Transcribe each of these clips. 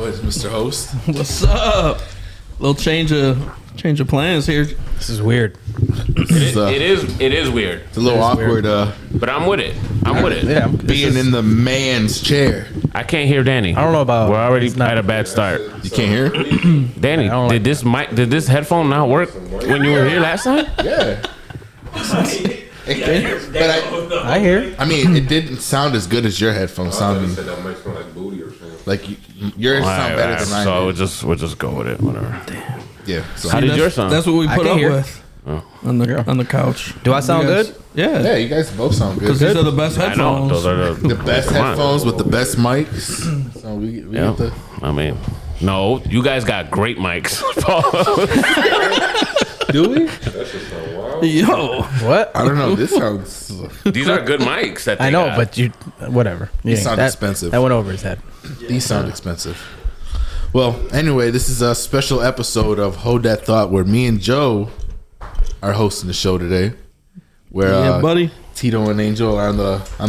What, Mr. Host? What's up? Little change of plans here. This is weird. It is weird. It's a little awkward. But I'm with it. Yeah, Being in the man's chair. I can't hear Danny. I don't know about. We're already at a bad start. You can't hear? Danny, did this headphone not work when you were here last time? Yeah. But I hear. I mean, it didn't sound as good as your headphones sounded. That might smell like booty or something. Like yours sound better than mine. So did. we'll just go with it. Whatever. Yeah. So How did yours sound? That's what we put up hear. with on the couch. Do I sound You guys- good? Yeah. yeah, you guys both sound good. Because these are the best I know. headphones. Those are The best come on. headphones with the best mics. So we Yeah. get the. I mean, no, you guys got great mics. Do we? That shit sound wild. Yo. What? I don't know. This sounds. These are good mics. That I they know, got. but you, whatever. These Yeah, sound that- expensive. That went over his head. These sound expensive. Well, anyway, this is a special episode of Hold That Thought where me and Joe are hosting the show today. Where Yeah, buddy. Tito and Angel are on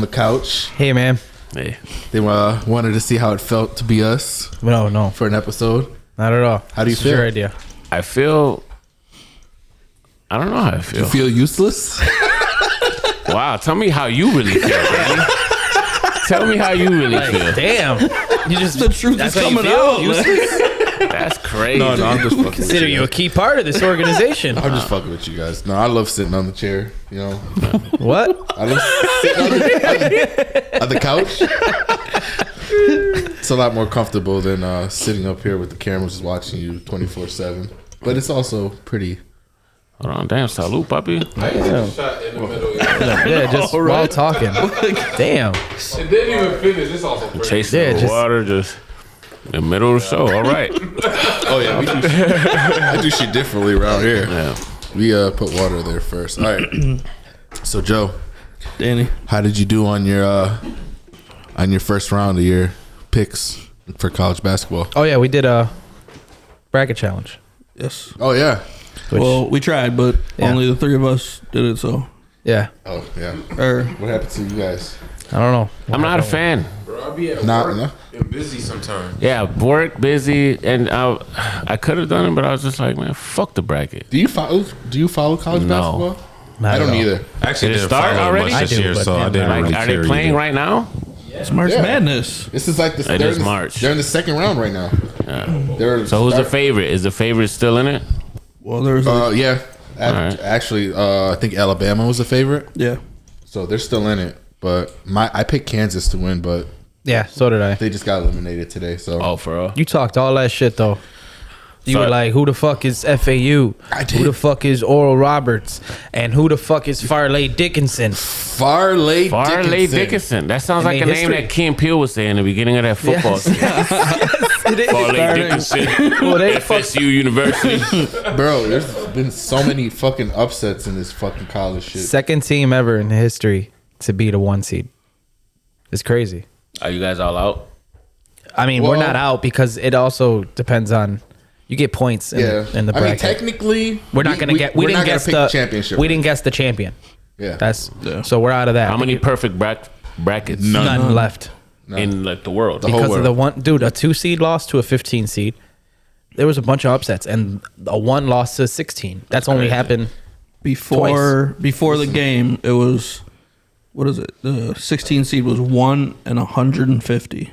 the couch. Hey, man. Hey, They wanted to see how it felt to be us No, for an episode. not at all. How do you This is feel? Your idea. I don't know how I feel. You feel useless? Wow, tell me how you really feel, Danny. Tell me how you really feel. Damn. You just The truth is that's how you coming feel? out. Useless? That's crazy. No, I'm just fucking with Consider you a key part of this organization. I'm just fucking with you guys. No, I love sitting on the chair. You know, What? I love sitting on the couch. It's a lot more comfortable than sitting up here with the cameras just watching you 24/7. But it's also pretty. Hold on, damn, salute, puppy. I ain't even shot in the middle. Yeah, just while talking. Damn. It didn't even finish. It's also crazy. Chasing Yeah, the just- water, just in the middle of the show. All right. Oh yeah, we do I do shit differently around here. Yeah. We put water there first. All right. So Joe, Danny. how did you do on your first round of your picks for college basketball? Oh, yeah, we did a bracket challenge. Yes. Oh yeah. Which, Well, we tried, but Yeah. only the three of us did it, so. yeah, Oh yeah. Or What happened to you guys? I don't know. I'm not a fan. Bro, I be at Nah, work no. and busy sometimes. Yeah, work, busy, and I could have done it, but I was just like, man, fuck the bracket. Do you follow college No. basketball? Not I don't at all. either. Actually, Did it start already? much this I do, year, but so yeah, I didn't Like, really are care they playing either. right now? it's March Yeah. Madness. This is like the It they're is in the- March. They're in the second round right now. They're So who's the favorite? Is the favorite still in it? Well, there's Yeah. Alright. Actually, I think Alabama was the favorite, yeah. so they're still in it. But I picked Kansas to win, but Yeah, so did I. they just got eliminated today. So Oh, for real? You talked all that shit, though. You So- were like, who the fuck is FAU? I did. Who the fuck is Oral Roberts? And who the fuck is Farley Dickinson? Farley Dickinson. That sounds It like a made name history. that Kim Peel would say in the beginning of that football season. It is. Farley Dickinson, Well, they fuck- FSU University. Bro, there's been so many fucking upsets in this fucking college shit. Second team ever in history to beat a 1 seed. It's crazy. Are you guys all out? I mean, we're Well- not out because it also depends on you get points in, Yeah, in the I mean, bracket. technically, we're not gonna get. We we're didn't not gonna guess pick the championship. We didn't guess the champion. Yeah, That's Yeah. so we're out of that. How many perfect brackets None left in like the world? The whole because of the world. one dude. A 2 seed lost to a 15 seed. There was a bunch of upsets, and a 1 lost to 16. That's only happened. Before the game, it was, what is it? The 16 seed was 1 in 150.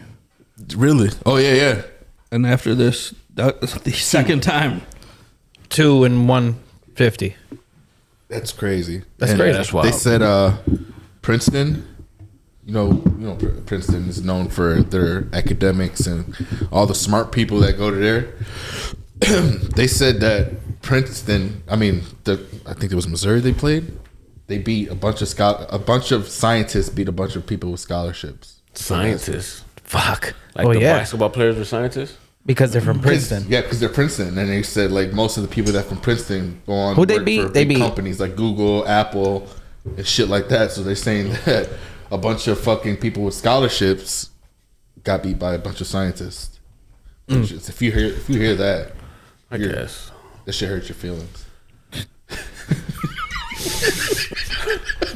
really. Oh yeah. And after this, that's the second time. 2 and 150. That's crazy. That's And crazy. That's wild. They said Princeton. You know, Princeton is known for their academics and all the smart people that go to there. They said that Princeton. I mean, I think it was Missouri. They played. They beat a bunch of scientists beat a bunch of people with scholarships. Scientists. Fuck. Like the basketball players were scientists? Because they're from Princeton. Yeah, because they're Princeton, and they said like most of the people that from Princeton go on. Who'd to they work beat? For They big beat- companies like Google, Apple, and shit like that. So they're saying that a bunch of fucking people with scholarships got beat by a bunch of scientists. Which is- If you hear that, I guess. that shit hurts your feelings.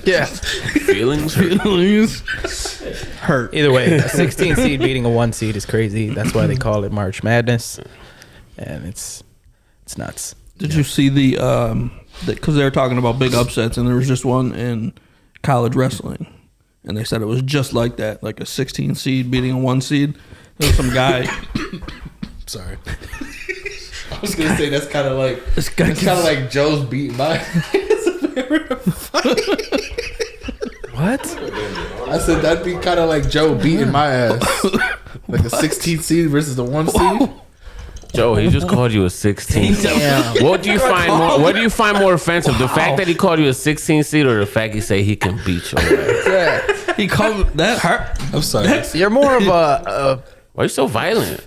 Yeah. Feelings. Hurt. Either way, a 16 seed beating a 1 seed is crazy. That's why they call it March Madness, and it's nuts. Did you see because they were talking about big upsets, and there was just one in college wrestling, and they said it was just like that, like a 16 seed beating a 1 seed. There was some guy. Sorry. I was gonna say that's kind of like This guy it's kind of like Joe's beating my. What? I said that'd be kind of like Joe beating my ass, like a 16 seed versus the 1 seed. Joe, he just called you a 16 seed. Damn. What do you find more? What do you find more offensive? The fact that he called you a 16 seed, or the fact he say he can beat your ass? He called that hurt. I'm sorry. You're more of a Why are you so violent?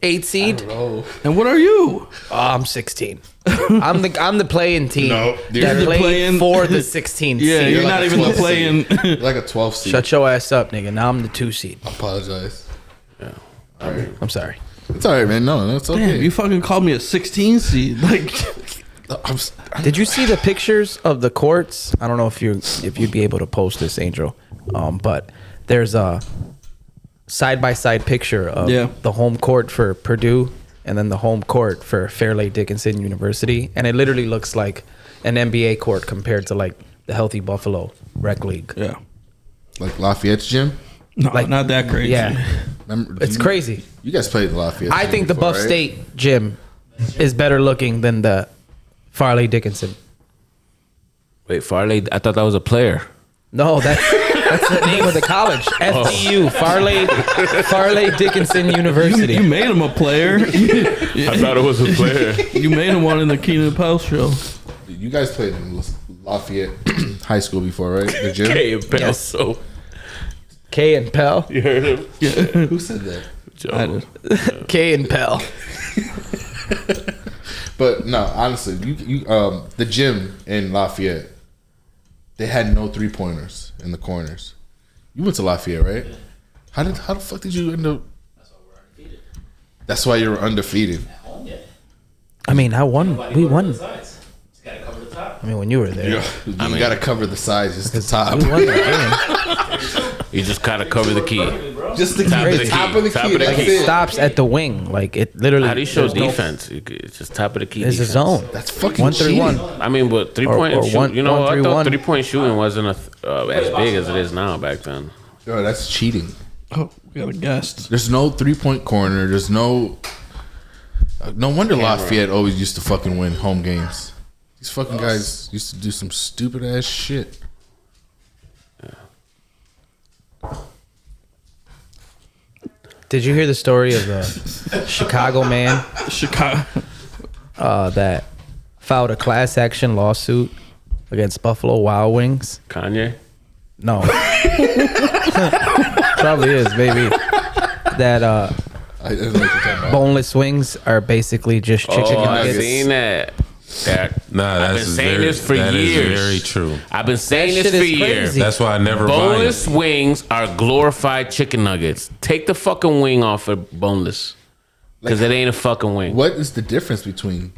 8 seed. Oh, And what are you? Oh, I'm 16. I'm the playing team. No, dude. that You're the played playing- for the 16 Yeah, seed. you're like not a even the 12 playing. like a 12 seed. Shut your ass up, nigga. Now I'm the 2 seed. I apologize. I'm sorry. It's all right, man. No, that's okay. Damn, you fucking called me a 16 seed. Like, Did you see the pictures of the courts? I don't know if you'd be able to post this, Angel. But there's a side-by-side picture of Yeah. the home court for Purdue and then the home court for Fairleigh Dickinson University, and it literally looks like an NBA court compared to like the Healthy Buffalo Rec League. yeah. like Lafayette's gym. No, Like- not that crazy. Yeah, Remember, it's crazy. You guys played Lafayette. I gym think the before, Buff right? State gym is better looking than the Farley Dickinson. Wait, Farley? I thought that was a player. No, that's the name of the college. FDU, Farley Dickinson University. You made him a player. I thought it was a player. You made him one in the Keenan Powell show. You guys played in Lafayette High School before, right? The gym. Hey, Bell, Yes. so K and Pell. you heard him? Who said that? Joe. I did. K and Pell. But no, honestly, you the gym in Lafayette, they had no 3-pointers in the corners. You went to Lafayette, right? How the fuck did you end up? That's why you were undefeated. I mean, we won. I mean, when you were there, You gotta cover the sides, just the top. we won that You just gotta cover the key. Just the Top of the the key. top of the Top key. of the That's game. key. It it. stops at the wing. Like it literally. How do you show there's no- defense? It's just top of the key. There's a defense. zone. That's fucking 1-3-1. cheating. I mean, but 3-point Or shoot. one- You know, I 1-3-1. thought 3-point shooting wasn't as big as it is now back then. Yo, that's cheating. Oh, we got a guest. There's no 3-point corner. There's no. No wonder Lafayette always used to fucking win home games. These fucking guys used to do some stupid ass shit. Did you hear the story of the Chicago man Chicago. that filed a class action lawsuit against Buffalo Wild Wings? Kanye. No. Probably is, baby. That I didn't know what you're talking about. boneless wings are basically just chicken Oh, I've nuggets. seen that. Nah, I've that's been saying very, this for that is years. very true. I've been saying That this shit for is years. crazy. That's why I never buy Boneless it. wings are glorified chicken nuggets. Take the fucking wing off of boneless. Because it ain't a fucking wing. What is the difference between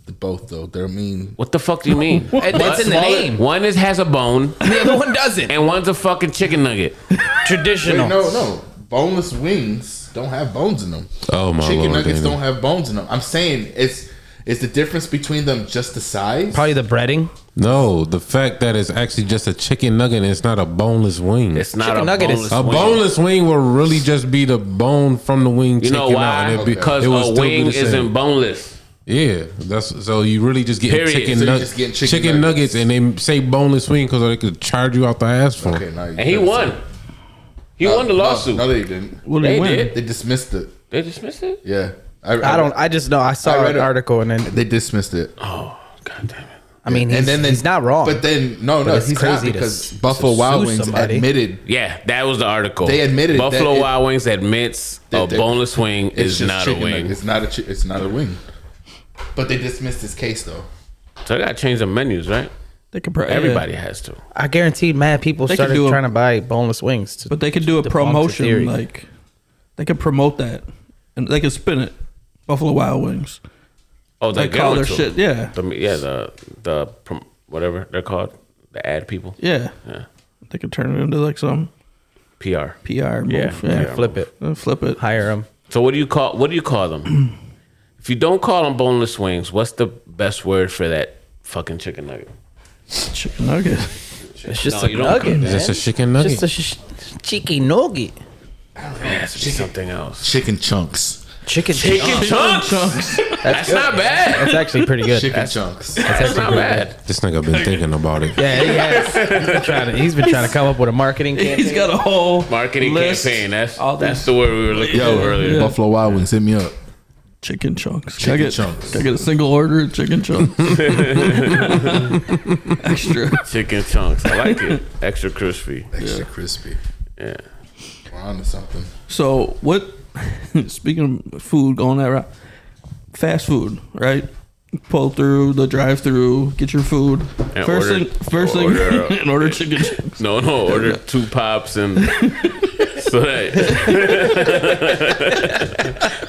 the both though? They're mean. What the fuck do you mean? And that's in the name. One has a bone, The other one doesn't. and one's a fucking chicken nugget. Traditional. Wait, no. Boneless wings don't have bones in them. Oh my Chicken Lord, nuggets Danny. don't have bones in them. I'm saying is the difference between them just the size? Probably the breading. No, the fact that it's actually just a chicken nugget and it's not a boneless wing. It's not Chicken a nugget is- boneless A wing. boneless wing will really just be the bone from the wing. You know taken why? out, and it'd be- Because it would a still be wing the same. isn't boneless. Yeah, that's so you really just get Period. chicken So you're nuggets. just getting Chicken, chicken nuggets, and they say boneless wing because they could charge you out the ass for. Okay, it. now you And he won. He won the lawsuit. No, they didn't. What did They he win? did. They dismissed it. They dismissed it? Yeah. I just know. I saw I read an it. article and then, They dismissed it. Oh, god damn it. I mean, he's not wrong. But then no, it's he's crazy not to because s- Buffalo to Wild sue Wings somebody. admitted Yeah, that was the article. They admitted that Buffalo it- Wild Wings admits a that- boneless wing it's is just not a chicken wing. nugget. It's not a wing. But they dismissed his case though. So I gotta change the menus, right? They could probably Everybody has to. I guarantee mad people They could started do a- trying to buy boneless wings. But they could do a debunk the promotion, theory. like they could promote that, and they could spin it. Buffalo Wild Wings. Oh, They they call going their to. shit, yeah. Whatever they're called. The ad people. Yeah. They could turn it into like some PR. PR move. Yeah. Flip it. Flip it. Hire him. So what do you call them? If you don't call them boneless wings, what's the best word for that fucking chicken nugget? Chicken nugget. It's just No, a you don't- nugget, Is man. this a chicken nugget? Just a chicken nugget. It has to be something else. Chicken chunks. Chicken chunks. That's not bad. That's actually pretty good. Chicken chunks. That's not bad. This nigga been thinking about it. Yeah, he has. He's been trying to come up with a marketing campaign. He's got a whole Marketing list. campaign. That's All the word we were looking for earlier. Buffalo Wild Wings, hit me up. chicken chunks. Chicken chunks. Can I get a single order of chicken chunks? Extra. Chicken chunks. I like it. Extra crispy. Extra crispy. Yeah. We're on to something. So what? Speaking of food, going that route, fast food, right? Pull through the drive-through, get your food. And First order- thing, order, and order chicken chunks. No, order 2 pops and so that.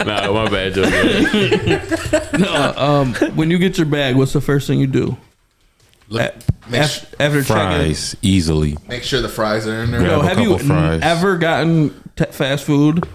Nah, my bad, Joe. When you get your bag, what's the first thing you do? After checking. Fries, easily. Make sure the fries are in there. Grab Yo, a have you couple fries. ever gotten fast food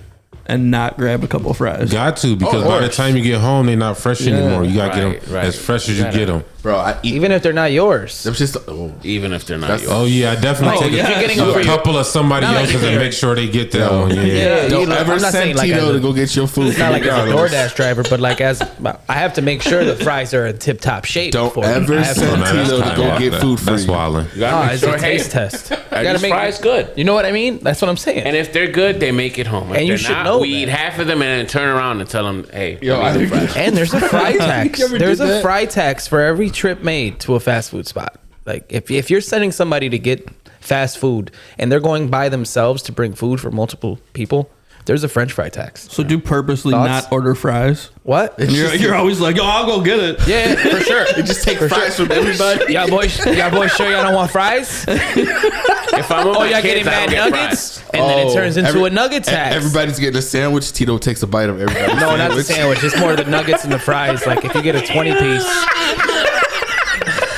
and not grab a couple of fries? Got to, because by the time you get home, they're not fresh anymore. You gotta get them Right. as fresh as you get them. Bro, I eat Even if they're not yours. them just. Even if they're not That's- yours. Oh yeah, I definitely Oh, take yeah. If you're getting So them for a your, couple of somebody Not like else's and you're- make sure they get that one. Yeah. yeah, Don't you know, ever I'm not send saying like Tito as to a, go get your food. it's not like as a regardless. DoorDash driver, but like as I have to make sure the fries are in tip-top shape. Don't before you- ever I have to- send No, that's Tito to kinda go wild. get food for That's you. wildin'. You gotta Ah, make it's sure, a taste hey, test. You are gotta these make fries good? You know what I mean? That's what I'm saying. And if they're good, they make it home. If And you they're should not, know we eat that. half of them and then turn around and tell them, hey, Yo, let me eat the fries. And there's a fry tax. You ever There's did a that? fry tax for every trip made to a fast food spot. Like if you're sending somebody to get fast food and they're going by themselves to bring food for multiple people, there's a French fry tax. So do purposely Thoughts? not order fries? What? And you're always like, yo, I'll go get it. Yeah, for sure. You just take fries from everybody. Y'all boys sure y'all don't want fries? If I'm with Oh, my y'all kids, getting I don't mad get nuggets? fries. And then it turns into Every- a nugget tax. Everybody's getting a sandwich. Tito takes a bite of everybody's No, not the sandwich. sandwich. It's more the nuggets and the fries. Like if you get a 20-piece.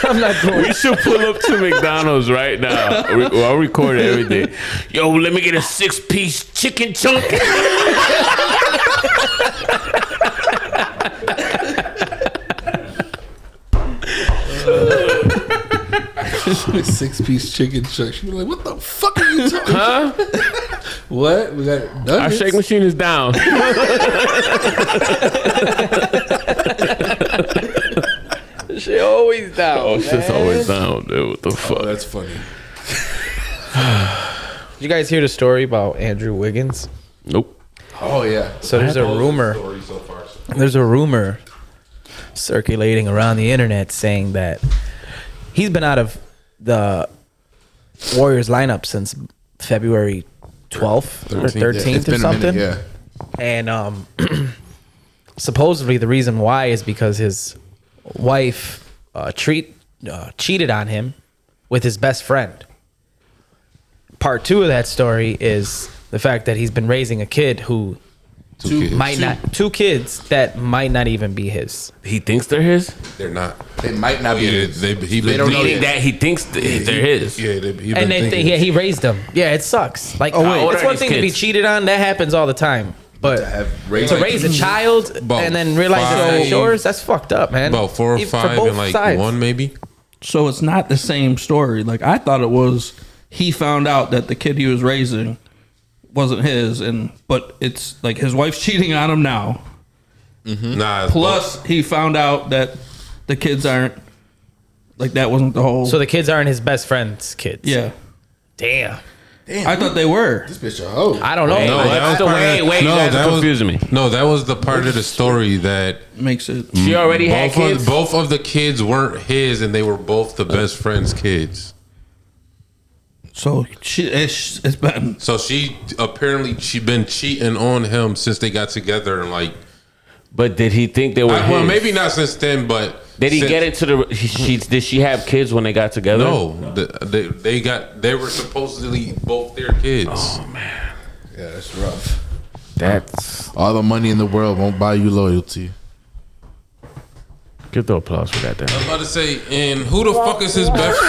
I'm not doing We should pull up to McDonald's right now. I'll record everything. Yo, let me get a 6-piece chicken chunk. 6-piece chicken chunk. She was like, "What the fuck are you talking?" Huh? What? We got Our nuggets. shake machine is down. She always down. Oh, shit's always down, dude. What the fuck? Oh, that's funny. Did you guys hear the story about Andrew Wiggins? Nope. Oh yeah. So there's a rumor. There's a rumor circulating around the internet saying that he's been out of the Warriors lineup since February 12th or 13th It's or been a something. minute, yeah. And supposedly the reason why is because his wife cheated on him with his best friend. Part 2 of that story is the fact that he's been raising a kid who two kids that might not even be his. He thinks they're his? They're not. They might not be. Yeah, he been don't know Meaning yet. that he thinks they're his. Yeah, he been And thinking. he raised them. Yeah, it sucks. Like, wait. How old it's are one these thing to be kids? cheated on. That happens all the time. But to raise a child About and then realize it's not 5, yours, that's fucked up, man. about 4 or Even for 5 both and like sides. 1 maybe. So it's not the same story. Like I thought it was. He found out that the kid he was raising wasn't his, but it's like his wife's cheating on him now. Nah. Plus, he found out that the kids aren't like that. Wasn't the whole? So the kids aren't his best friend's kids. yeah, Damn. I thought they were. This bitch a hoe. I don't know. Wait, No, Wait, that was so part wait, of, wait, you guys are confusing me. No, that was the part of the story that Makes it. She already had kids? both of the kids weren't his, and they were both the best friend's kids. So it's been. So she been cheating on him since they got together, and like, But did he think they were his? well, maybe not since then, but Did he since- get into the? Did she have kids when they got together? No, they were supposedly both their kids. Oh man, Yeah, that's rough. that's All the money in the world won't buy you loyalty. give the applause for that. I Then was about to say, and who the fuck is his best?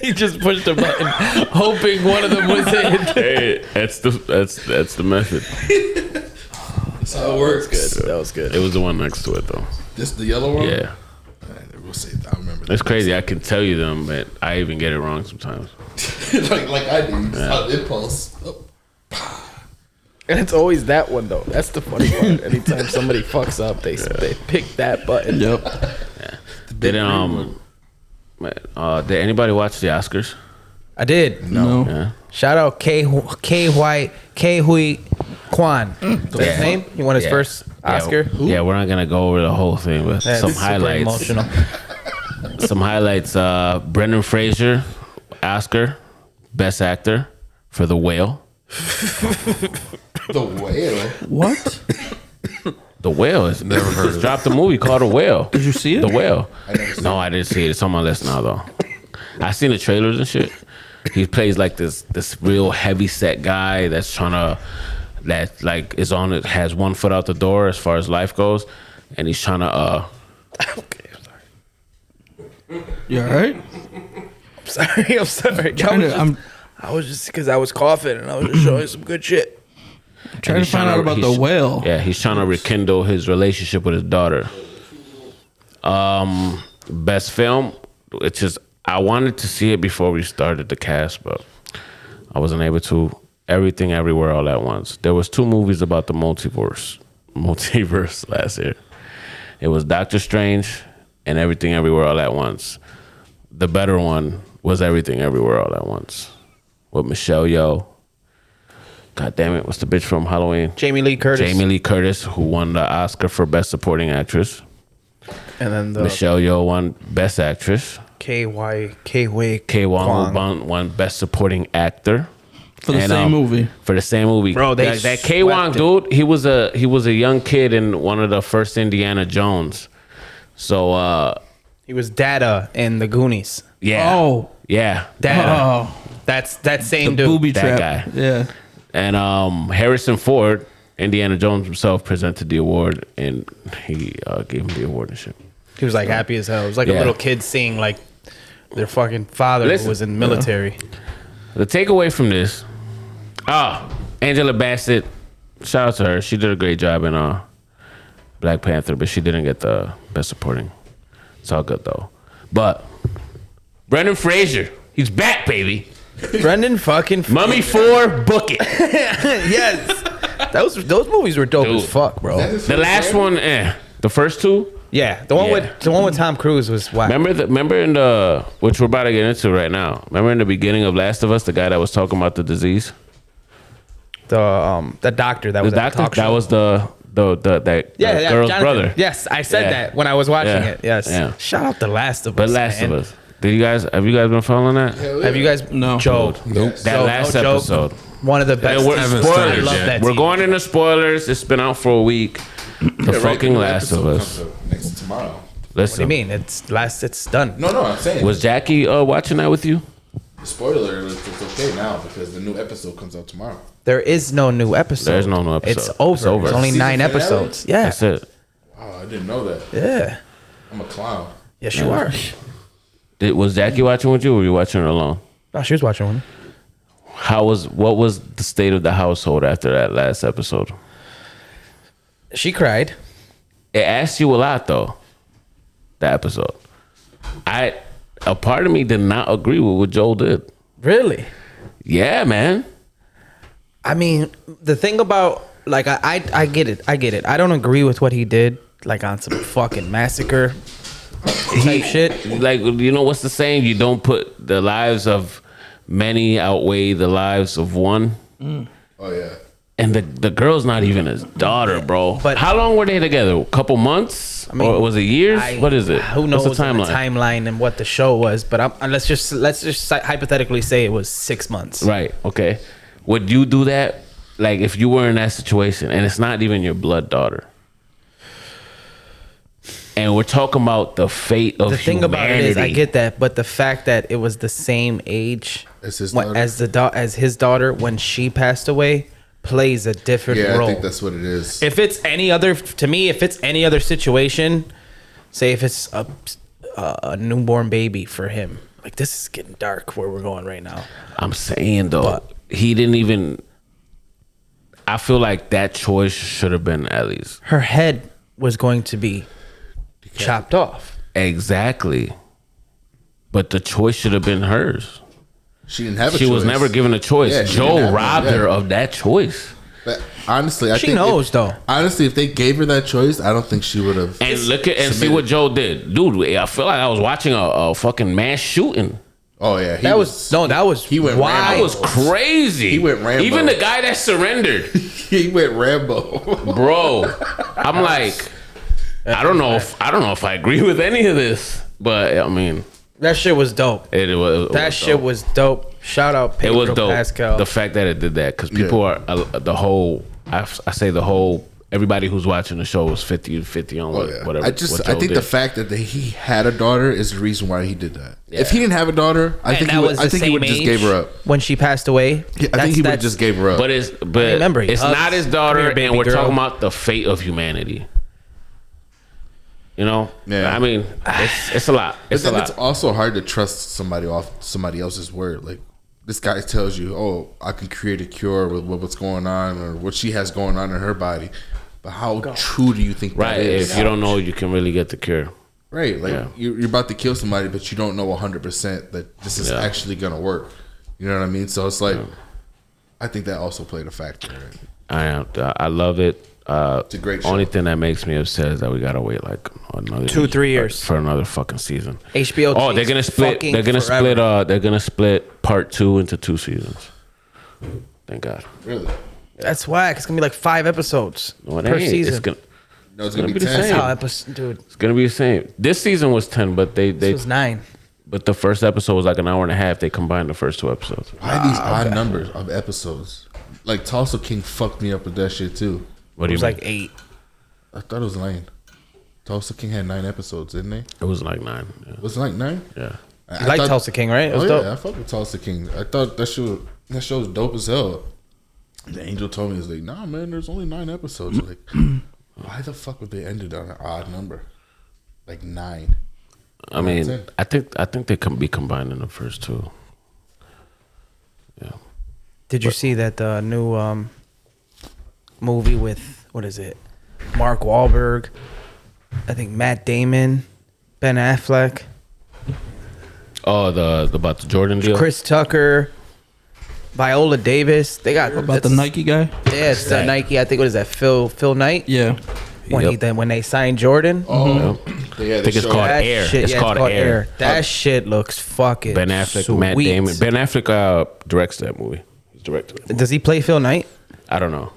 He just pushed a button, hoping one of them was in. Hey, that's the method. That's how it works. That was good. It was the one next to it though. This the yellow one? Yeah. We'll see. I remember that. It's crazy. I can tell you them, but I even get it wrong sometimes. like I do. Yeah. Impulse. Oh. And it's always that one though. That's the funny part. Anytime somebody fucks up, they pick that button. Yep. Did anybody watch the Oscars? I did. No. Yeah. Shout out K Hui Kwan. That's his name. He won his first Oscar. Yeah, we're not gonna go over the whole thing, but some highlights. Emotional. Some highlights. Brendan Fraser, Oscar, Best Actor for The Whale. The whale. What? The Whale is Never heard just of dropped a movie called The Whale. Did you see it? The Whale. never No, I didn't see it. It's on my list now though. I seen the trailers and shit. He plays like this real heavy set guy that's has one foot out the door as far as life goes, and he's trying to Okay, I'm You all right? sorry. I'm sorry. I was just because I was coughing and I was just showing some good shit. Trying to find out about the whale. Yeah, he's trying to rekindle his relationship with his daughter. Best film, it's just I wanted to see it before we started the cast, but I wasn't able to. Everything Everywhere All at Once. There was 2 movies about the multiverse last year. It was Doctor Strange and Everything Everywhere All at Once. The better one was Everything Everywhere All at Once with Michelle Yeoh. God damn it, what's the bitch from Halloween? Jamie Lee Curtis, who won the Oscar for Best Supporting Actress. and then the Michelle Yeoh won Best Actress. K Wang Won Best Supporting Actor. For the same movie. For the same movie. Bro, that K Wang dude, he was a young kid in one of the first Indiana Jones. So he was Data in the Goonies. yeah. Oh. Yeah. Data. Oh. That's that same The dude. booby That trap. guy. Yeah. And Harrison Ford, Indiana Jones himself, presented the award, and he gave him the award and shit. He was like happy as hell. It was like a Yeah. little kid seeing like their fucking father Listen. who was in the military. The takeaway from this, Angela Bassett, shout out to her. She did a great job in Black Panther, but she didn't get the Best Supporting. It's all good though. But Brendan Fraser, he's back, baby. Brendan fucking Mummy 4, book it. yes. Those movies were dope Dude. as fuck, bro. The last one, the first 2. Yeah, the one with Tom Cruise was whack. Remember in the, which we're about to get into right now. Remember in the beginning of Last of Us, the guy that was talking about the disease. The doctor that was The at the doctor talk show. that was the girl's Jonathan. brother. Yes, I said Yeah. that when I was watching Yeah. it. Yes. Yeah. Shout out The Last of But Us. Last man. of Us. Have you guys been following that? Have you guys? No. Joe. Nope. That Joe, last no joke. episode. One of the best. And we're, haven't I started love yet. that. We're team. going into spoilers. It's been out for a week. The fucking Last of Us. Next tomorrow. What do you mean? It's done. No, I'm saying. Was Jackie watching that with you? Spoiler alert, it's okay now because the new episode comes out tomorrow. There is no new episode. There's no new episode. It's over. It's over. There's only Season 9 finale? episodes. Yeah. That's it. Oh, I didn't know that. Yeah. I'm a clown. Yes, you are. Was Jackie watching with you, or were you watching her alone? No, she was watching one. What was the state of the household after that last episode? She cried. It asked you a lot though. That episode. A part of me did not agree with what Joel did. Really? Yeah, man. I mean, the thing about like I get it. I don't agree with what he did, like on some fucking massacre type shit. Like, you know what's the saying? You don't put the lives of many outweigh the lives of one. Oh yeah. And the girl's not even his daughter, bro. But- how long were they together? A couple months? mean, or was it years? What is it? Who knows What's the the timeline? timeline and what the show was? But let's just hypothetically say it was 6 months. Right. Okay. Would you do that? Like if you were in that situation and it's not even your blood daughter. And we're talking about the fate of The thing humanity. about it is, I get that, but the fact that it was the same age As his when- daughter? as his daughter when she passed away plays a different Yeah, role. I think that's what it is. If it's any other, to me, if it's any other situation, say if it's a newborn baby for him. Like, this is getting dark where we're going right now. I'm saying though, he didn't even. I feel like that choice should have been Ellie's. Her head was going to be chopped off. Exactly. But the choice should have been hers. She didn't have a choice. She was never given a choice. Yeah, Joe robbed her of that choice. But honestly, I She think knows, though. Honestly, if they gave her that choice, I don't think she would have. And look at and see what Joe did, dude. I feel like I was watching a fucking mass shooting. Oh yeah, That was he went wild. That was crazy. He went Rambo. Even the guy that surrendered, he went Rambo. bro. I'm like, I don't know if I agree with any of this, but I mean, That shit was dope. it was That shit was dope. Shout out it Pedro was dope. Pascal. The fact that it did that because people are the whole. I say the whole. Everybody who's watching the show was 50-50 on whatever. I what think Joe the did. fact that he had a daughter is the reason why he did that. If he didn't have a daughter, I think he would have just gave her up. when she passed away. Yeah, I think he would have just gave her up. But remember, he it's hugs, not his "Come daughter, here, baby and we're girl." talking about the fate of humanity. You know, Yeah. I mean, it's a lot. But It's a then lot. it's also hard to trust somebody off somebody else's word. Like this guy tells you, "Oh, I can create a cure with what's going on or what she has going on in her body." But how true do you think Right. that is? If you don't know, you can really get the cure. Right, like Yeah. you're about to kill somebody, but you don't know 100% that this is actually gonna work. You know what I mean? So it's like, I think that also played a factor. Right? I love it. It's a great show. Only thing that makes me upset is that we gotta wait like another 2-3 years for another fucking season. HBO. Oh, they're gonna split. fucking They're gonna forever. split. They're gonna split part 2 into 2 seasons. Thank God. Really? That's whack. It's gonna be like 5 episodes No, it per ain't. season. It's gonna. No, it's gonna be be the 10. same. How episode, dude? It's gonna be the same. This season was 10, but This they was 9. but the first episode was like an hour and a half. They combined the first 2 episodes. Why these odd numbers of episodes? Like Tulsa King fucked me up with that shit too. What It do you was mean? like 8. I thought it was 9. Tulsa King had 9 episodes, didn't they? It was like 9. Yeah. Was it like 9? Yeah. I You like thought- Tulsa King, right? It was Oh dope. yeah, I fuck with Tulsa King. I thought that show was dope as hell. The angel told me, "He's like, nah, man, there's only 9 episodes." I'm like, why the fuck would they end it on an odd number, like 9? I mean, That's it. I think they can be combined in the first 2. Yeah. Did you see that new movie with, what is it? Mark Wahlberg, I think Matt Damon, Ben Affleck, Oh, the about the Jordan deal. Chris Tucker, Viola Davis. They got About the Nike guy? Yeah, it's the Nike. I think what is that? Phil Knight. Yeah. When they signed Jordan. Oh, I yeah, think it's called That Air. shit- It's yeah, called Air. That shit looks fucking Ben Affleck, sweet. Matt Damon. Ben Affleck directs that movie. He's directed it. Does he play Phil Knight? I don't know.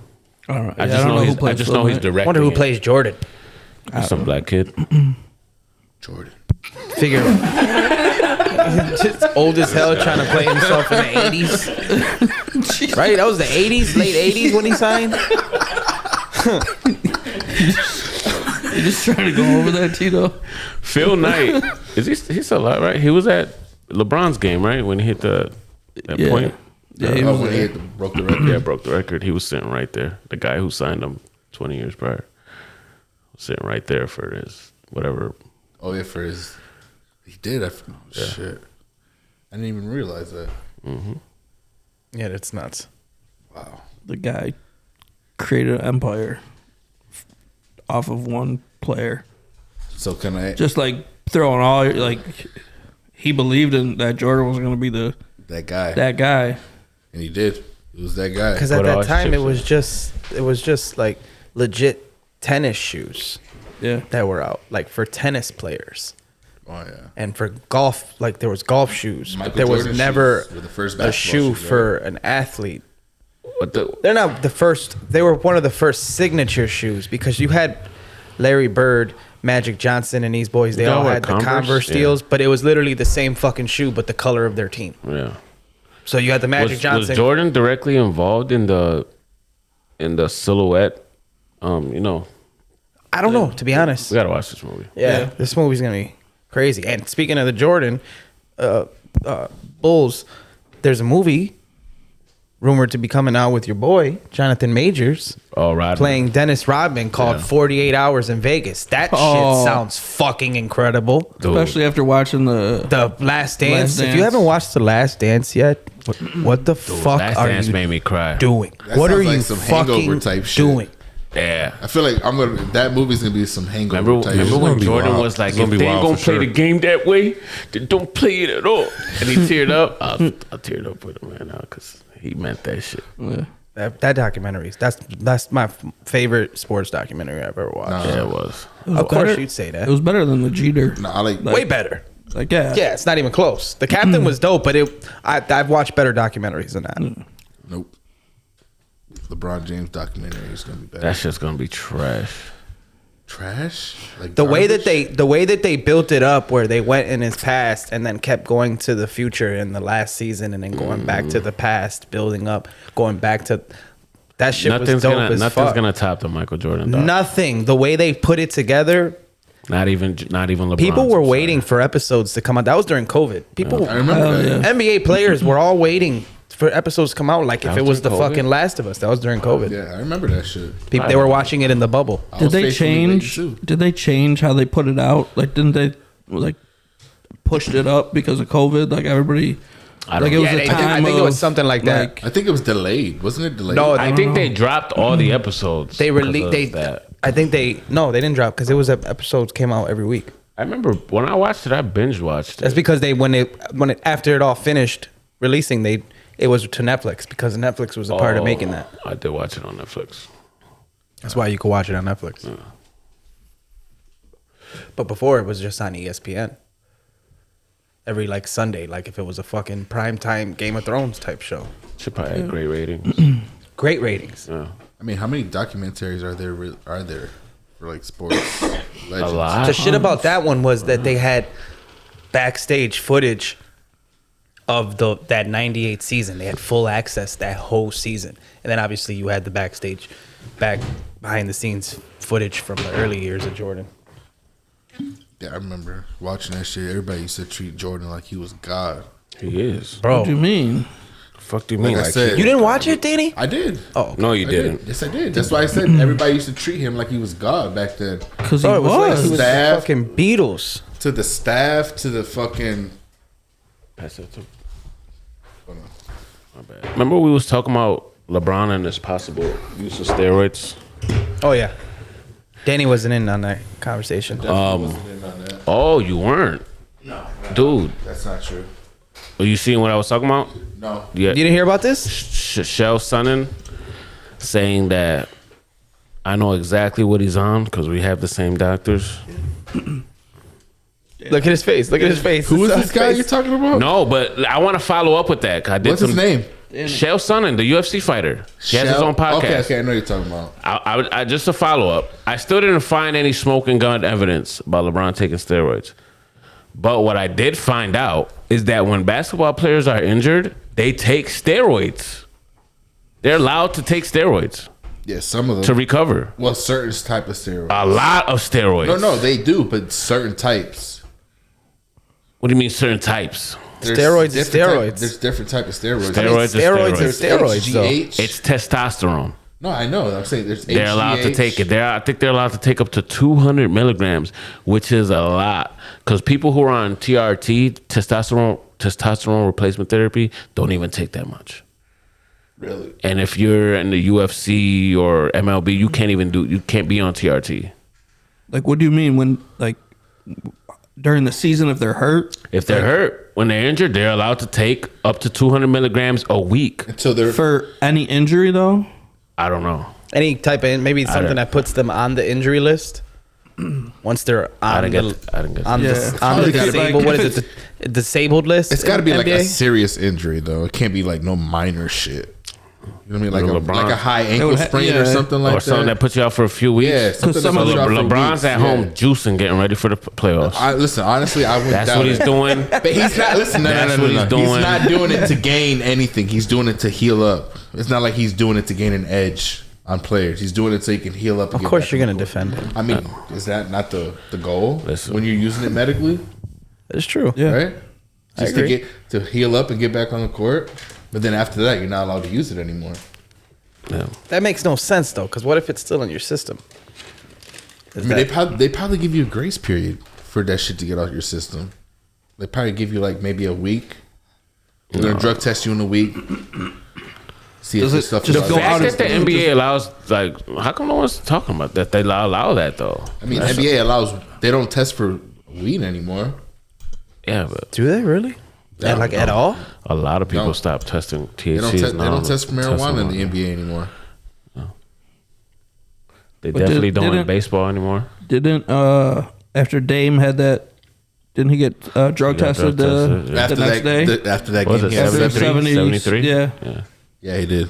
All right. I just know he's. I just know he's I directing. wonder who it. plays Jordan. Some black kid. Jordan. Figure. Just old as hell trying to play himself in the 80s. Right? That was the 80s, late 80s when he signed. You just trying to go over that, Tito? Phil Knight. He's still alive, right? He was at LeBron's game, right? When he hit that Yeah. point. Yeah, he Oh, was when he there. broke the record. Yeah, broke the record. He was sitting right there. The guy who signed him 20 years prior was sitting right there for his whatever. Oh yeah, for his, he did. Shit, I didn't even realize that. Yeah, that's nuts. Wow. The guy created an empire off of one player. So can I? Just like throwing all, like, he believed in that Jordan was going to be that guy, that guy. and he did. It was that guy. Because at Put all that his time chips it was just like legit tennis shoes Yeah. that were out, like for tennis players. Oh yeah. And for golf, like there was golf shoes, Michael but there was Jordan never shoes were the first a basketball shoe shoes, for an athlete. But They're not the first. They were one of the first signature shoes because you had Larry Bird, Magic Johnson, and these boys. They They all all wear had the Converse? Converse Yeah. deals, but it was literally the same fucking shoe, but the color of their team. yeah. So you had the Magic Was Johnson. Jordan directly involved in the silhouette? You know, I don't know, to be honest. we gotta watch this movie. Yeah, this movie's gonna be crazy. And speaking of the Jordan Bulls, there's a movie rumored to be coming out with your boy Jonathan Majors. Oh, right. Playing Dennis Rodman called 48 Hours in Vegas. That shit sounds fucking incredible. Dude. Especially after watching the Last Dance. Last If Dance. you haven't watched The Last Dance yet, what the fuck Last are Dance you made me cry. doing? That What sounds are like you some Hangover fucking type shit. doing? Yeah. I feel like that movie's gonna be some hangover type. Remember shit. when be Jordan wild. was like, It's if gonna be they ain't wild gonna for play sure. the game that way, then don't play it at all. And he teared up. I teared up with him right now because he meant that shit. Yeah. That documentary. That's my favorite sports documentary I've ever watched. Yeah, it was. It was Of course better- you'd say that. It was better than the Jeter. Nah, I like Way better. Like, yeah. Yeah, it's not even close. The Captain was dope, but I've watched better documentaries than that. Nope. LeBron James documentary is gonna be better. That shit's gonna be trash. Trash. Like The way garbage? that they built it up, where they went in his past and then kept going to the future in the last season, and then going back to the past, building up, going back to that shit was dope as Nothing's fuck. gonna top the Michael Jordan. Doc. Nothing. The way they put it together, Not even LeBron. people were waiting for episodes to come out. That was during COVID. People, I remember that. yeah. NBA players were all waiting for episodes to come out. Like if That it was was the during COVID? fucking Last of Us, that was during COVID. Yeah, I remember that shit. People, they were watching it in the bubble. I Did was they faithfully waiting, change? too. Did they change how they put it out? Like, didn't they like pushed it up because of COVID? Like everybody, I don't like it know. was Yeah, a they did. time. I think it was of, something like that. like, I think it was delayed. Wasn't it delayed? No, I think they dropped all the episodes. They because released. of They. that. I think they. No, they didn't drop because it was episodes came out every week. I remember when I watched it, I binge watched That's it. because when it after it all finished releasing, it was to Netflix because Netflix was a part of making that. I did watch it on Netflix. That's why you could watch it on Netflix. But before it was just on ESPN. Every like Sunday, like if it was a fucking primetime Game of Thrones type show. Should probably have great ratings. Great ratings. Yeah. I mean, how many documentaries are there for like sports legends? A lot. The shit about that one was that they had backstage footage of that 98 season. They had full access that whole season. And then obviously you had the back behind the scenes footage from the early years of Jordan. Yeah, I remember watching that shit. Everybody used to treat Jordan like he was God. He is. Bro, what do you mean? Fuck do you mean? Like I Like said, you didn't watch it, Danny? I did. Oh, No, you I didn't. did. Yes, I did. That's why I said everybody used to treat him like he was God back then. Because he bro, it was like was. he was the Staff. fucking Beatles. To the staff, to the fucking. Pass that to. My bad. Remember we was talking about LeBron and his possible use of steroids? Oh yeah. Danny wasn't in on that conversation. Oh, you weren't? No, Dude, that's not true. are you seeing what I was talking about? No. Yeah. You didn't hear about this? Shell Sonnen saying that I know exactly what he's on because we have the same doctors. Look at his face. Look at his face. Who is It's this guy face. you're talking about? No, but I want to follow up with that. 'Cause I did What's his name? Shell Sonnen, the UFC fighter. He has his Shell? own podcast. Okay, I know you're talking about. I just a follow up. I still didn't find any smoking gun evidence about LeBron taking steroids. But what I did find out is that when basketball players are injured, they take steroids. They're allowed to take steroids Yeah, some of them. to recover. Well, certain type of steroids. A lot of steroids. No, they do, but certain types. What do you mean certain types? Steroids is different steroids. There's different type of steroids. Steroids are Steroids steroids. are steroids, though. HGH. It's testosterone. No, I know. I'm saying there's They're allowed to HGH. take it. I think they're allowed to take up to 200 milligrams, which is a lot. Because people who are on TRT, testosterone replacement therapy, don't even take that much. Really? And if you're in the UFC or MLB, you can't be on TRT. Like, what do you mean when like during the season if they're hurt? If they're hurt, when they're injured, they're allowed to take up to 200 milligrams a week. Until they're For any injury though? I don't know. Any type of maybe something don't- that puts them on the injury list. Once they're I on didn't get on Yeah. the on the Probably gotta be- disabled, what if is it? The disabled list. it's got to in be like a NBA? serious injury though. It can't be like no minor shit. You know what I mean? LeBron. Like a high ankle would sprain yeah. or something like Or something that puts you out for a few weeks. Yeah, something some that of puts you out for LeBron's weeks, at yeah. home juicing, getting ready for the playoffs. Listen, honestly, I wouldn't That's doubt what he's it. doing. But he's not. Listen, no, That's no, what no, he's no. doing. He's not doing it to gain anything. He's doing it to heal up. It's not like he's doing it to gain an edge on players. He's doing it so he can heal up. And Of get course, back you're on gonna the court. defend him. I mean, is that not the goal Listen. when you're using it medically? It's true. Yeah. Right? Just to agree. get to heal up and get back on the court. But then after that, you're not allowed to use it anymore. Yeah. That makes no sense though, because what if it's still in your system? I mean, they probably give you a grace period for that shit to get out your system. They probably give you like maybe a week. They're gonna drug test you in a week. See if this stuff just is go out. out The fact that the NBA allows, like, how come no one's talking about that? They allow that though. I mean, NBA allows. They don't test for weed anymore. Yeah, but Do they really? Yeah, Like no. at all? a lot of people No. stop testing They don't, THC. they don't test for marijuana in the NBA anymore. They But definitely don't in didn't- baseball anymore. Didn't after Dame had that? Didn't he get drug tested tested, the yeah. next day? After that Was game, it he had 73? 73? Yeah. Yeah, he did.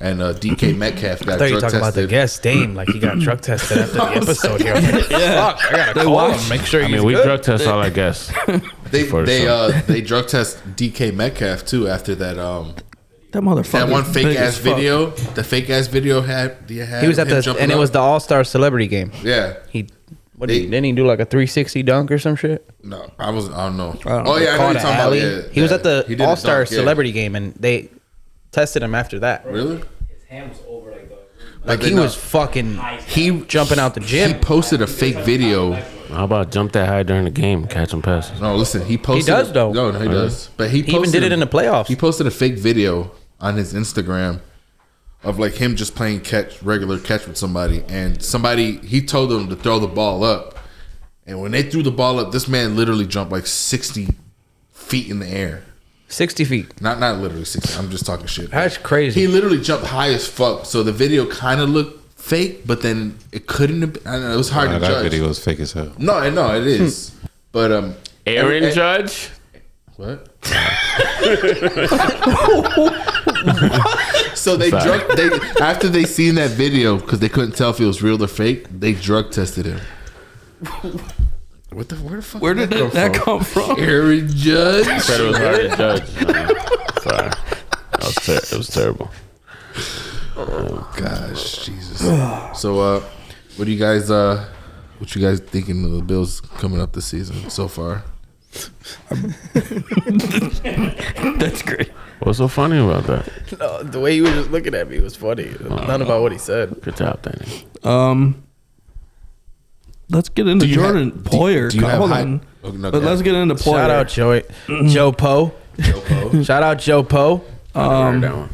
And DK Metcalf I got thought you were drug talking about the tested. guest Dame, like he got drug tested after the episode here. I'm like, Yeah. fuck, I gotta They call watched- him, make sure I he's mean, we good. drug test all our guests. They drug test DK Metcalf too after that That motherfucker. that one fake big ass as fuck. video. The fake ass video had He was at him the, jumping and it up. was the All-Star Celebrity Game. Yeah. Didn't he do like a 360 dunk or some shit? No, I don't know. don't Oh yeah, I know Caught what you're an talking about. alley. Yeah, He was yeah. at the He did a All-Star dunk, yeah. Celebrity Game, and they tested him after that. Really? His hand was over like the. Like But he no. was fucking He jumping out the He gym. posted a fake video. How about jump that high during the game, catching passes? No, listen, he posted. He does, though. No, he does. But he He even posted did it in the playoffs. He posted a fake video on his Instagram of like him just playing regular catch with somebody, and he told them to throw the ball up, and when they threw the ball up, this man literally jumped like 60 feet in the air. 60 feet. Not literally 60. I'm just talking shit. That's crazy. He literally jumped high as fuck. So the video kind of looked fake, but then it couldn't have been. I don't know, it was hard to that judge. video was fake as hell. No, it is. But Aaron Judge? What? So they after they seen that video because they couldn't tell if it was real or fake. They drug tested him. Where the fuck? Where did that come from? Aaron Judge. Said it was hard to judge. Sorry. It was terrible. Oh gosh, Jesus. So, what you guys thinking of the Bills coming up this season so far? That's great. What's so funny about that? No, the way he was just looking at me was funny. None about what he said. Good job, Danny. Let's get into Jordan Poyer. do you have Hold high- on. Oh, no, But go let's ahead. get into Poyer. Shout out Joe Poe. Shout out Joe Poe. That one.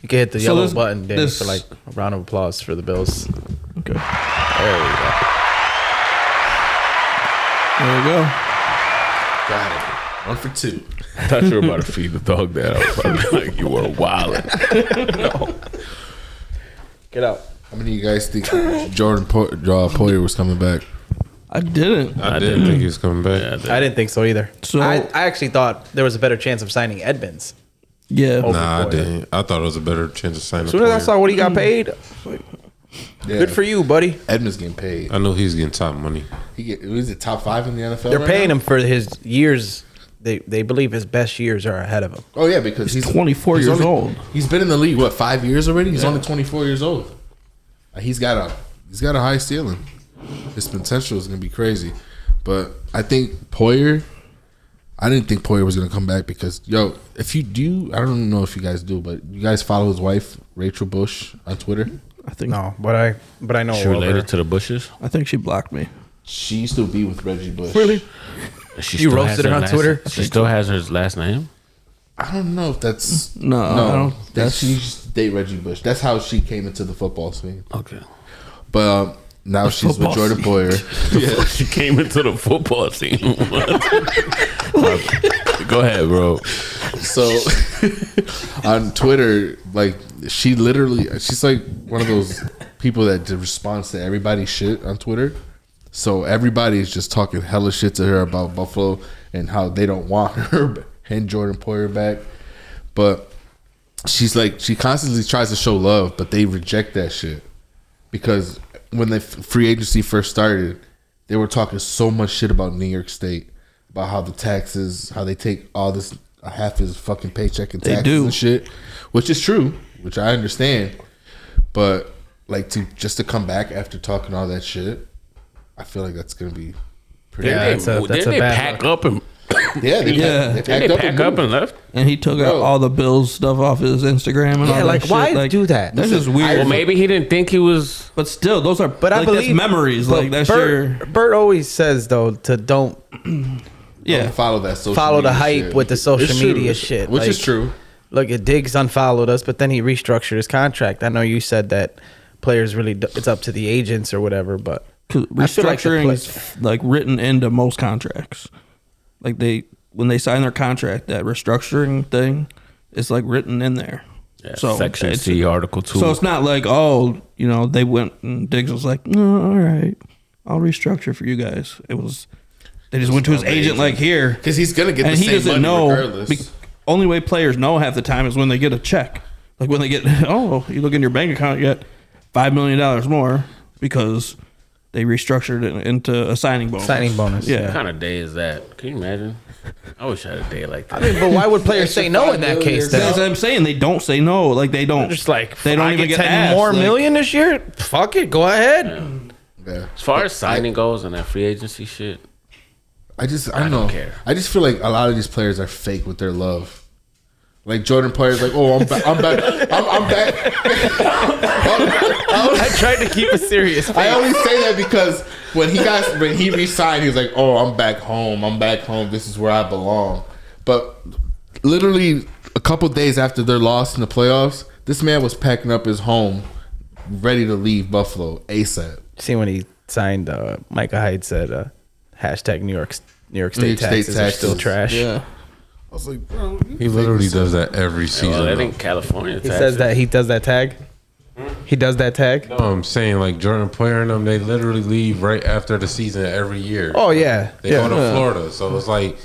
You can hit the So yellow this- button, Danny, this- for like a round of applause for the Bills. Okay. There we go. There we go. Got it. 1 for 2. I thought you were about to feed the dog that. I was probably like, you were wildin'. Get out. How many of you guys think Jordan Poyer was coming back? I didn't. I didn't think he was coming back. I didn't think so either. So- I actually thought there was a better chance of signing Edmonds. Yeah. Nah, I Poyer. didn't. I thght it was a better chance of signing. As soon as I Poyer. saw what he got paid, Yeah. good for you, buddy. Edmonds getting paid. I knew he was getting top money. Was it top 5 in the NFL? They're right paying now? him for his years. They believe his best years are ahead of him. Oh yeah, because he's 24 years old. He's been in the league 5 years already. He's only 24 years old. He's got a high ceiling. His potential is gonna be crazy. But I think Poyer. I didn't think Poyer was gonna come back because if you do, I don't know if you guys do, but you guys follow his wife Rachel Bush on Twitter. I think No, but I know She of her. related to the Bushes? I think she blocked me. She used to be with Reggie Bush. She You still roasted has her on last- Twitter? She still has her last name? I don't know if that's No, I don't- that's- she used to date Reggie Bush. That's how she came into the football scene. Okay. But now she's with football Jordan Poyer. Yeah, she came into the football scene. Go ahead, bro. So on Twitter, like she's like one of those people that just responds to everybody's shit on Twitter. So everybody is just talking hella shit to her about Buffalo and how they don't want her and Jordan Poyer back. But she constantly tries to show love, but they reject that shit because when the free agency first started, they were talking so much shit about New York State, about how the taxes, how they take all this half his fucking paycheck in taxes do. and shit, which is true, which I understand. But like to come back after talking all that shit, I feel like that's gonna be pretty. Yeah, Didn't that's a they bad pack up and Yeah, they Yeah. packed They up, pack up and left. And he took out Bro. all the Bills stuff off his Instagram and all Yeah, that like, shit. why do that? That's just weird. Well, maybe he didn't think he was. But still, those are. But I like, believe that's memories. but Like that's your. Bert always says though to don't Yeah. follow that social follow the media hype shit. with the social It's true. media shit, which is like- true. Look, Diggs unfollowed us, but then he restructured his contract. I know you said that players really it's up to the agents or whatever, but 'Cause I feel like the restructuring play- is like written into most contracts. Like when they sign their contract, that restructuring thing is like written in there. Yeah, So Section it's- C, Article 2. So it's not like, oh, they went and Diggs was like, no, all right, I'll restructure for you guys. It was they just went to his agent like here, Because he's gonna get and the he same doesn't money know. regardless. Only way players know half the time is when they get a check. Like when they get, oh, you look in your bank account, you got $5 million more because they restructured it into a signing bonus. Signing bonus, Yeah. What kind of day is that? Can you imagine? I wish I had a day like that. I mean, but why would players say no in that case? That's Then what I'm saying. They don't say no. Like they don't. Just like they don't I even get 10 asked. more Like, million this year. Fuck it, go ahead. Yeah. As far as signing goes and that free agency shit, I don't don't know. care. I just feel like a lot of these players are fake with their love. Like Jordan Poyer's like, oh, I'm back. I'm back. I tried to keep a serious. I only say that because when he resigned, he was like, oh, I'm back home. I'm back home. This is where I belong. But literally a couple days after their loss in the playoffs, this man was packing up his home, ready to leave Buffalo ASAP. See when he signed, Micah Hyde said, hashtag New York State New York State taxes are still taxes. trash. Yeah. I was like, bro, He literally does that every season. well, I though. think California. He says that he does that tag. He does that tag. No, I'm saying like Jordan Poyer and them, they literally leave right after the season every year. Oh yeah, They go to Florida, so it's like,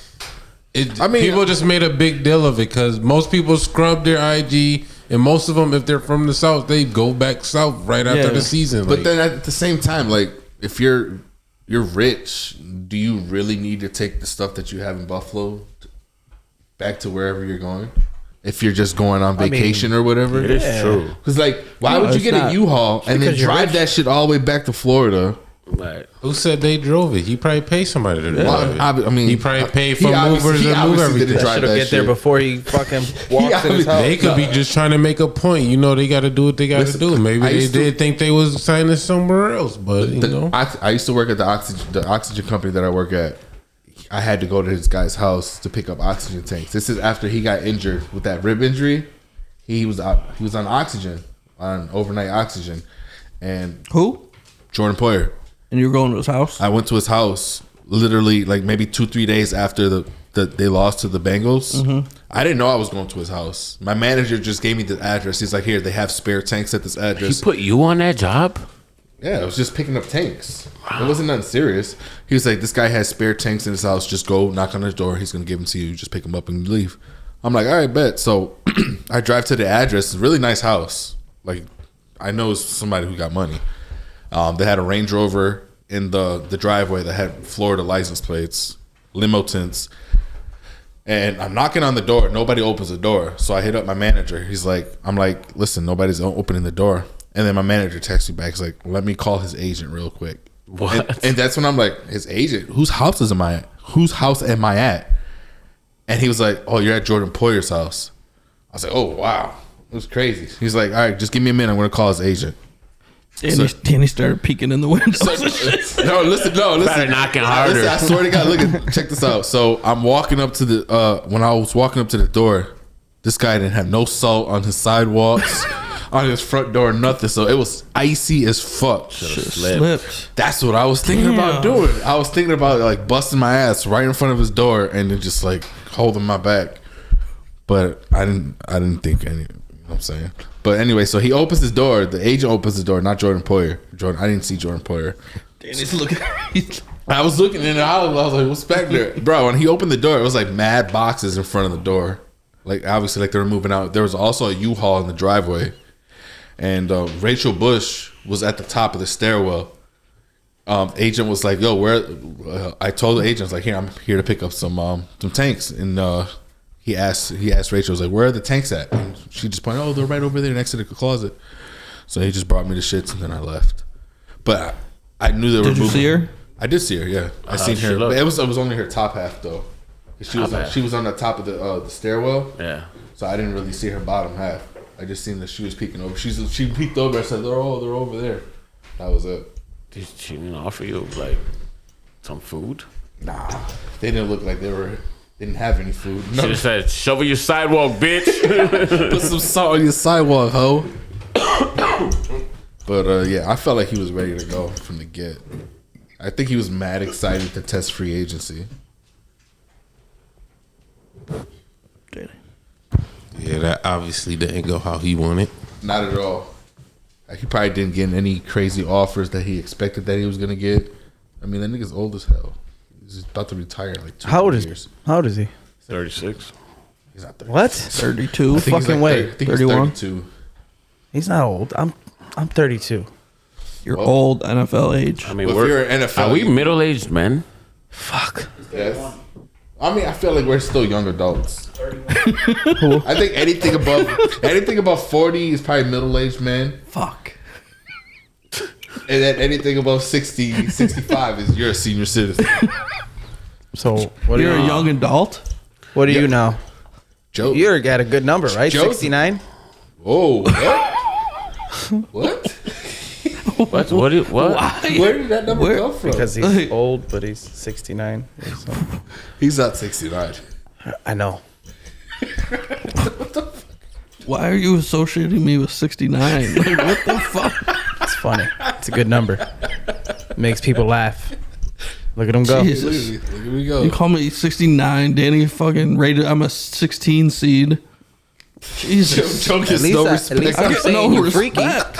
mean- people just made a big deal of it because most people scrub their IG, and most of them, if they're from the South, they go back south right after Yeah. the season. But Like, then at the same time, like if you're rich, do you really need to take the stuff that you have in Buffalo back to wherever you're going? If you're just going on vacation or whatever, It is true. because like, why No, would you it's get not. a U-Haul and then because you're drive rich. that shit all the way back to Florida? But who said they drove it? He probably paid somebody to drive it. I mean, he probably paid he for obviously- movers he to move obviously didn't everything. drive Should have that get there shit. before he fucking walks in his house. They could be just trying to make a point. You know, they got to do what they got to Listen, do. Maybe I they used to- did think they was signing somewhere else, but you know, I used to work at the oxygen company that I work at. I had to go to this guy's house to pick up oxygen tanks. This is after he got injured with that rib injury. He was on oxygen, on overnight oxygen, and Who? Jordan Poyer. And you were going to his house? I went to his house literally like maybe 2-3 days after they lost to the Bengals. I didn't know I was going to his house. My manager just gave me the address. He's like, here, they have spare tanks at this he address. put you on that job? Yeah, I was just picking up tanks. It wasn't nothing serious. He was like, this guy has spare tanks in his house. Just go knock on his door. He's going to give them to you. Just pick them up and leave. I'm like, all right, bet. So I drive to the address. It's a really nice house. Like, I know it's somebody who got money. They had a Range Rover in the driveway that had Florida license plates, limo tints. And I'm knocking on the door. Nobody opens the door. So I hit up my manager. I'm like, listen, nobody's opening the door. And then my manager texts me back. He's like, let me call his agent real quick. What? And that's when I'm like, his agent? Whose house am I at? Whose house am I at? And he was like, oh, you're at Jordan Poyer's house. I was like, oh, wow. It was crazy. He's like, all right, just give me a minute. I'm going to call his agent. And he started peeking in the windows. No, listen. Started knocking harder. Listen, I swear to God, check this out. So I'm walking up to the, when I was walking up to the door, this guy didn't have no salt on his sidewalks, on his front door, nothing. So it was icy as fuck. Slipped. That's what I was thinking about doing. I was thinking about like busting my ass right in front of his door and then just like holding my back. But I didn't think any. You know what I'm saying? But anyway, so he opens his door. The agent opens the door, not Jordan Poyer. I didn't see Jordan Poyer. Danny's looking. I was looking in the house. I was like, "What's back there, bro?" When he opened the door, it was like mad boxes in front of the door. Like obviously, like they were moving out. There was also a U-Haul in the driveway, and Rachel Bush was at the top of the stairwell. Agent was like, "Yo, where?" I told the agent, "I was like, here, I'm here to pick up some tanks." And he asked Rachel, "Was like, where are the tanks at?" And she just pointed, "Oh, they're right over there next to the closet." So he just brought me the shits, and then I left. But I knew they were. Did you see her? I did see her. Yeah, I seen she her. look? But it was only her top half though. She was on the top of the stairwell. Yeah. So I didn't really see her bottom half. I just seen that she was peeking over. She peeked over. I said, they're over there. That was it. Did she didn't offer you like some food? Nah, they didn't look like didn't have any food. She just said, shovel your sidewalk, bitch. Put some salt on your sidewalk, ho. But yeah, I felt like he was ready to go from the get. I think he was mad excited to test free agency. Yeah, that obviously didn't go how he wanted. Not at all. Like, he probably didn't get any crazy offers that he expected that he was gonna get. I mean, that nigga's old as hell. He's about to retire in like 2 years. How old is he? 36. He's not 30. What? 32. I think he's Fucking like way. 30, I think he's 31? 32. He's not old. I'm 32. You're old NFL age. I mean, Well, if you're an NFL, are we middle-aged men? Fuck. Yes. I mean, I feel like we're still young adults. I think anything above 40 is probably middle-aged man. Fuck. And then anything above 60, 65 is you're a senior citizen. So what are You're you? a young adult? What are Yeah. you now? Joe. You're got a good number, right? Joe- 69. Oh, what? What? What? Where did that number come from? Because he's old, but he's 69. So. He's not 69. I know. Why are you associating me with 69? Like, what the fuck? It's funny. It's a good number. Makes people laugh. Look at him go. Jesus. Here we go. You call me 69, Danny fucking rated, I'm a 16 seed. Jesus. Joe gets At least, no at respect. least I I'm get saying no you're freaky. respect.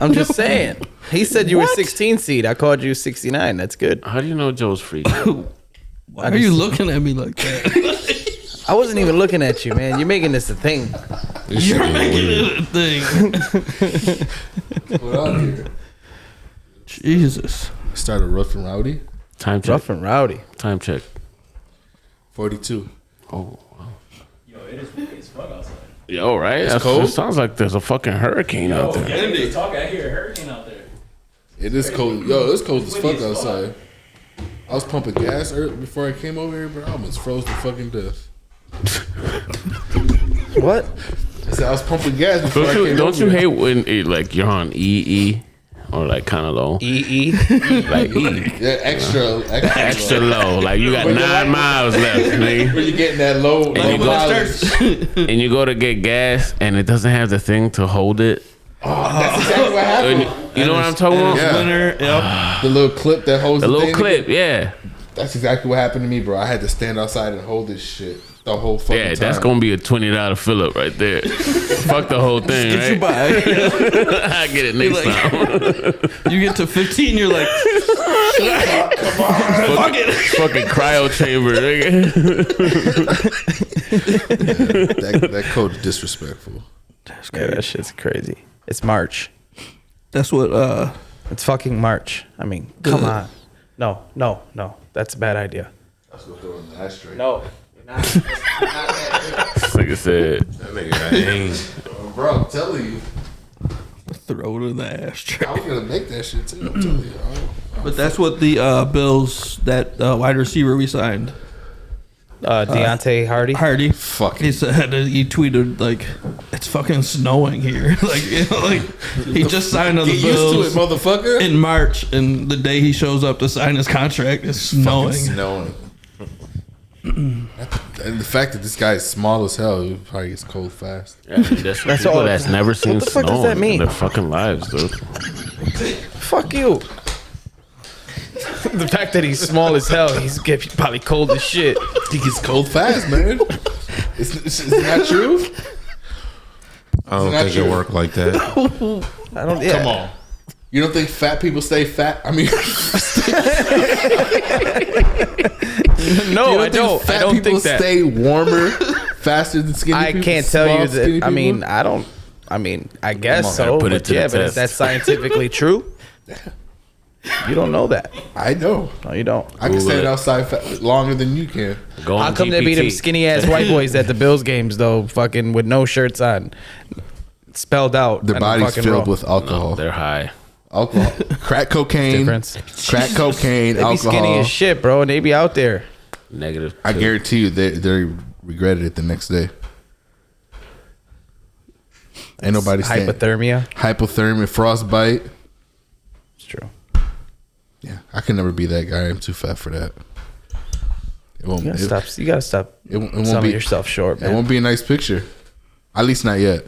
I'm just saying. He said you were 16 seed. I called you 69. That's good. How do you know Joe's free? Why are you looking at me like that? I wasn't even looking at you, man. You're making this a thing. You're making it a thing. What on here? Jesus. Started rough and rowdy. Time check. Rough and rowdy. Time check. 42. Oh, wow. Yo, it is freaky as fuck outside. Yo, right? It's cold? It sounds like there's a fucking hurricane out there. Andy, talk. I hear a hurricane out there. It is cold. Yo, it's cold as Windy fuck as fuck. outside. I was pumping gas before I came over here, but I almost froze to fucking death. What? I said I was pumping gas before I came Don't over you here. hate when it, like you're on EE or like kind of low? EE. Like E. Yeah, Extra low. low. Like you got When you're 9 miles left, nigga. When you're getting that low, And you mileage. And you go to get gas and it doesn't have the thing to hold it. That's exactly what And happened. you know what I'm talking about? Yeah. Winner, yep. The little clip that holds The little thing. clip, yeah. That's exactly what happened to me, bro. I had to stand outside and hold this shit the whole fucking Yeah, time. that's gonna be a $20 fill up right there. Fuck the whole thing, Get you right? by. I get it next time. You get to 15, you're like, fuck it. Fucking cryo chamber, nigga. that code is disrespectful. Yeah, that shit's crazy. It's March. That's what, It's fucking March. I mean, come on. No. That's a bad idea. Let's go throw in the ashtray. No. Like I said, That nigga got aim. Bro, I'm telling you. throw it in the ashtray. I was going to make that shit too. I'm telling you. But that's what the Bills, that wide receiver we signed, Deontay Hardy. Hardy. Fuck He said, he tweeted, like, it's fucking snowing here. Like, you know, like, he just signed on the Get used to Bills it, motherfucker. in March, and the day he shows up to sign his contract, it's snowing. Snowing. And the fact that this guy is small as hell, it probably gets cold fast. yeah, that's That's people all- that's never seen what the fuck snow does that mean? in their fucking lives, dude. Fuck you. The fact that he's small as hell, he's probably cold as shit. He gets cold fast, man. It's not true. I don't Isn't that think it true? work like that. I don't. Yeah. Come on. You don't think fat people stay fat? I mean, No, you I don't. Fat I don't people think that. stay warmer faster than skinny I people. can't tell Small, you skinny that. I mean, people? I don't. I mean, I guess on, so. gotta put it But to the yeah, but is test. that scientifically true? You don't know that. I know. No, you don't. I can Google stand it. outside longer than you can. Go on How come there be them GPT. skinny ass white boys at the Bills games though, fucking with no shirts on, spelled out? Their on the body's fucking filled row? with alcohol. No, they're high. Crack cocaine. Difference. Crack cocaine, They be skinny alcohol. as shit, bro, and they be out there. Negative. I guarantee you they regretted it the next day. Ain't nobody saying hypothermia, frostbite. It's true. Yeah, I can never be that guy. I'm too fat for that. It won't. You gotta stop. It won't selling be yourself short, man. It won't be a nice picture. At least not yet.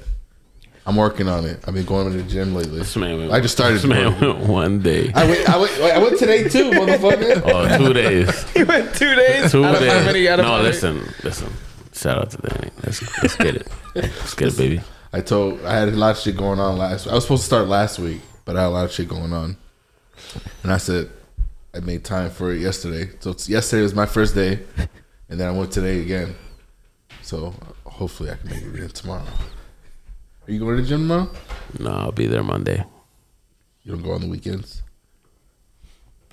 I'm working on it. I've been going to the gym lately. I just started. This man went one day. I went today too, motherfucker. Oh, 2 days. He went 2 days. 2 Out of how days. many? Out of No, how many? listen. Shout out to Danny. Let's get it. Let's get it, baby. I had a lot of shit going on last. I was supposed to start last week, but I had a lot of shit going on, and I said I made time for it yesterday. So yesterday was my first day, and then I went today again. So hopefully I can make it in tomorrow. Are you going to the gym tomorrow? No, I'll be there Monday. You don't go on the weekends?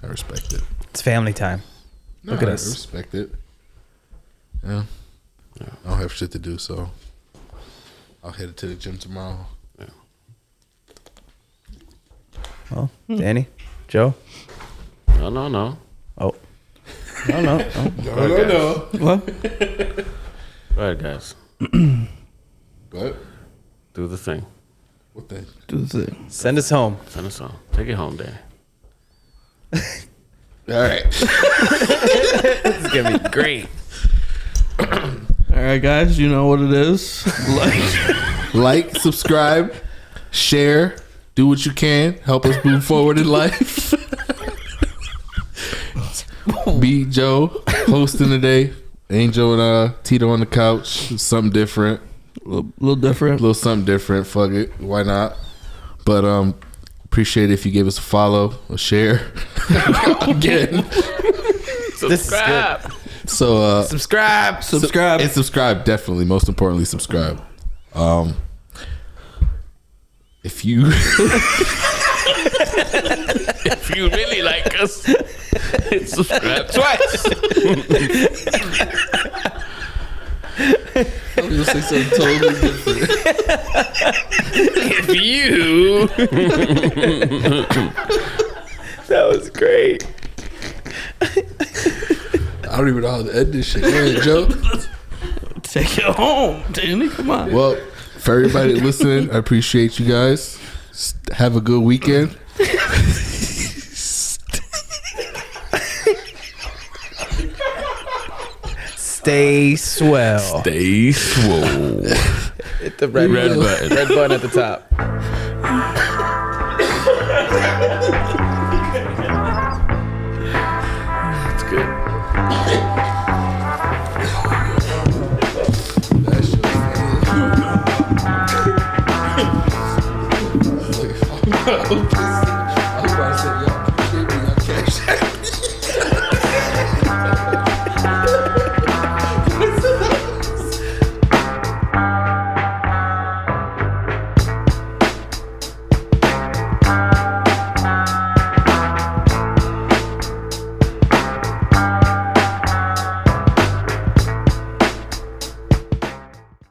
I respect it. It's family time. No, Look at I us. respect it. Yeah. I don't have shit to do, so I'll head to the gym tomorrow. Yeah. Well, Danny, Joe. No. Oh, no. No. What? Go ahead, guys. What? Do the thing. What the? Do the thing. Send us home. Send us on. Take it home, Danny. All right. This is gonna be great. All right, guys, you know what it is. Like, subscribe, share, do what you can. Help us move forward in life. Be Joe hosting today. Angel and Tito on the couch. Something different. A little different. A little something different. Fuck it. Why not? But appreciate it if you give us a follow, a share. Again. Subscribe. So Subscribe. and subscribe, definitely. Most importantly, subscribe. If you If you really like us, hit subscribe twice. I was gonna say something totally different. If you That was great. I don't even know how to end this shit. Go ahead, Joe. Take it home, Danny. Come on. Well, for everybody listening, I appreciate you guys. Have a good weekend. Stay swell. stay swole. Hit the red button. Red button at the top. That's good. I was about to say, yo.